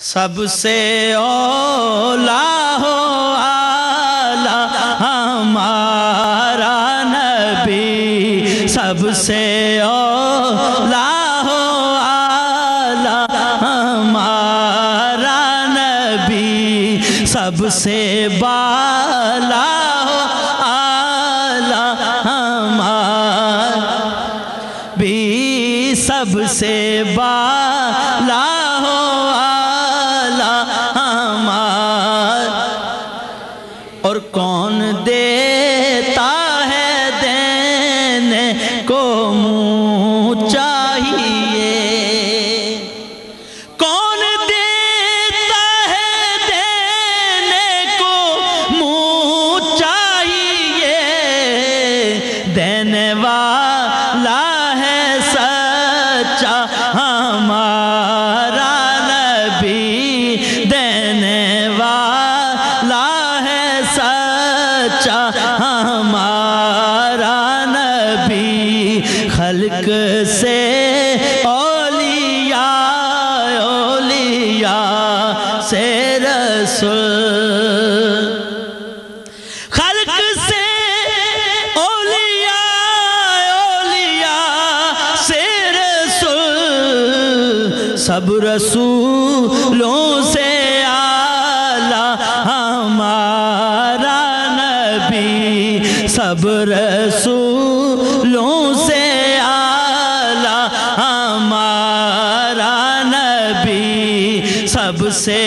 سب سے اولا ہو آلہ ہمارا نبی، سب سے اولا ہو آلہ ہمارا نبی، سب سے بالا ہو آلہ ہمارا بھی، سب سے بالا ہو آلہ ہمارا۔ اور کون دیتا ہے دینے کو منہ چاہیے، کون دیتا ہے دینے کو منہ چاہیے، دینے والا ہے سچا ہمارا نبی، دینے والا ہے سچا ہمارا نبی۔ خلق سے اولیاء، اولیاء سے رسول، خلق سے اولیاء، اولیاء سے رسول، سب رسولوں سے اعلیٰ ہمارا نبی، سب رسولوں سے اعلیٰ ہمارا نبی، سب سے